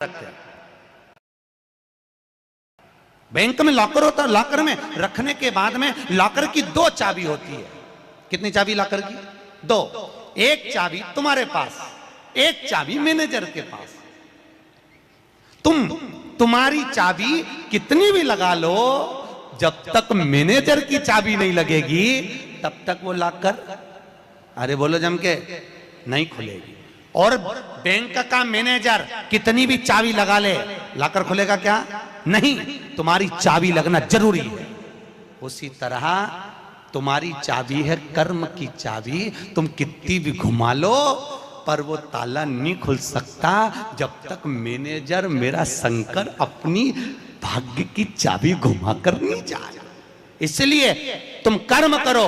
रखते हैं। बैंक में लॉकर होता है, लॉकर में रखने के बाद में लॉकर की दो चाबी होती है। कितनी चाबी लॉकर की? दो। एक चाबी तुम्हारे पास, एक चाबी मैनेजर के पास। तुम्हारी चाबी कितनी भी लगा लो, जब तक मैनेजर की चाबी नहीं लगेगी तब तक वो लॉकर, अरे बोलो जम के, नहीं खुलेगी। और बैंक का मैनेजर कितनी भी चाबी लगा ले, लॉकर खुलेगा क्या? नहीं, तुम्हारी चाबी लगना जरूरी है। उसी तरह तुम्हारी चाबी है कर्म की चाबी, तुम कितनी भी घुमा लो पर वो ताला नहीं खुल सकता जब तक मैनेजर मेरा शंकर अपनी भाग्य की चाबी घुमा कर नहीं जाए। इसलिए तुम कर्म करो,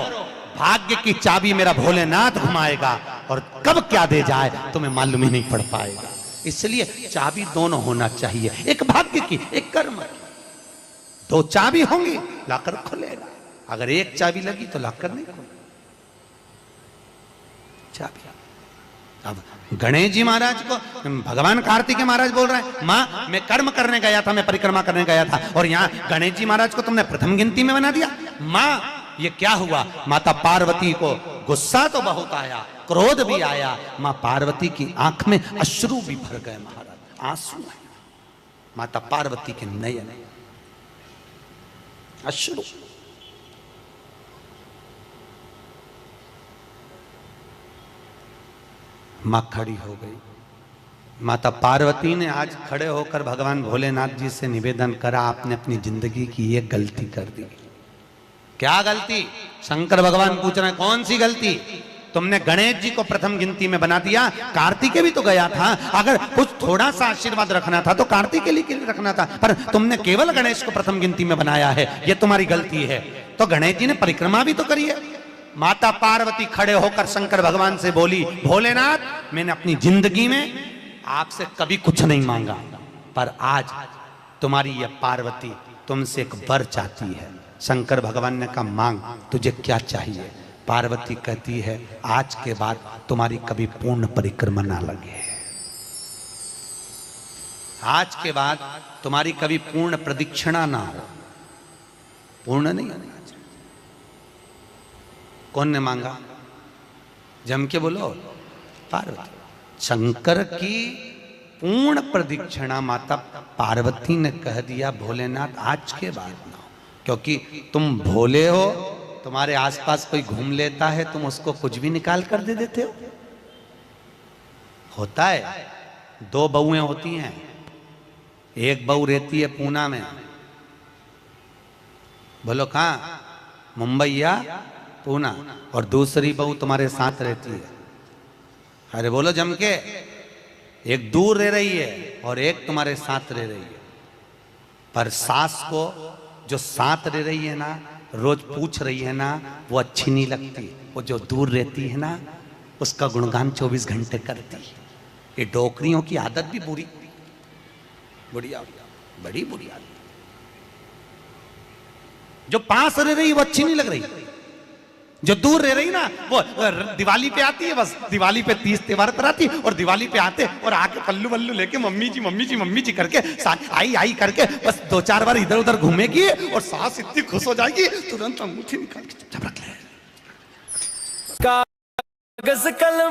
भाग्य की चाबी मेरा भोलेनाथ घुमाएगा, और कब क्या दे जाए तुम्हें मालूम ही नहीं पड़ पाएगा। इसलिए चाबी दोनों होना चाहिए, एक भाग्य की, एक कर्म की। दो चाबी होंगी लॉकर खुलेगा, अगर एक चाबी लगी तो लॉकर नहीं खुलेगा। चाबी। अब गणेश जी महाराज को भगवान कार्तिकेय महाराज बोल रहे हैं, मां मैं कर्म करने गया था, मैं परिक्रमा करने गया था, और यहां गणेश जी महाराज को तुमने प्रथम गिनती में बना दिया। मां ये क्या हुआ? माता पार्वती को गुस्सा तो बहुत आया, क्रोध भी आया, मां पार्वती की आंख में अश्रु भी भर गए महाराज, आंसू आए माता पार्वती के नयन अश्रु। मां खड़ी हो गई। माता पार्वती ने आज खड़े होकर भगवान भोलेनाथ जी से निवेदन करा, आपने अपनी जिंदगी की ये गलती कर दी। क्या गलती? शंकर भगवान पूछ रहे हैं, कौन सी गलती? तुमने गणेश जी को प्रथम गिनती में बना दिया, कार्तिकेय भी तो गया था, अगर कुछ थोड़ा सा आशीर्वाद रखना था तो कार्तिकेय के लिए रखना था, पर तुमने केवल गणेश को प्रथम गिनती में बनाया है, ये तुम्हारी गलती है। तो गणेश जी ने परिक्रमा भी तो करी है। माता पार्वती खड़े होकर शंकर भगवान से बोली, भोलेनाथ मैंने अपनी जिंदगी में आपसे कभी कुछ नहीं मांगा, पर आज तुम्हारी यह पार्वती तुमसे एक वर चाहती है। शंकर भगवान ने कहा, मांग, तुझे क्या चाहिए? पार्वती कहती है, आज के बाद तुम्हारी कभी पूर्ण परिक्रमा ना लगे, आज के बाद तुम्हारी कभी पूर्ण प्रदक्षिणा ना हो, पूर्ण नहीं होना चाहिए। कौन ने मांगा? जम के बोलो, पार्वती। शंकर की पूर्ण प्रदक्षिणा माता पार्वती ने कह दिया, भोलेनाथ आज के बाद ना हो, क्योंकि तुम भोले हो, तुम्हारे आसपास कोई घूम लेता है, तुम उसको कुछ भी निकाल कर दे देते हो। होता है, दो बहुएं होती हैं, एक बहू रहती है पूना में, बोलो कहां? मुंबई या पूना, और दूसरी बहू तुम्हारे साथ रहती है, अरे बोलो जम के, एक दूर रह रही है और एक तुम्हारे साथ रह रही है। पर सास को जो साथ रह रही है ना, रोज पूछ रही है ना, वो अच्छी नहीं लगती, वो जो दूर रहती है ना उसका गुणगान 24 घंटे करती है। ये डोकरियों की आदत भी बुरी, बड़ी बुरी आदत। जो पास रह रही वो अच्छी नहीं लग रही, जो दूर रह रही ना वो दिवाली पे आती है, बस दिवाली पे 30 त्योहार पर आती है, और दिवाली पे आते और आके पल्लू वल्लू लेके मम्मी जी मम्मी जी मम्मी जी करके आई आई करके बस 2-4 बार इधर उधर घूमेगी, और सास इतनी खुश हो जाएगी, तुरंत अंगूठी निकाल के चुपचाप रख ले। कागज कलम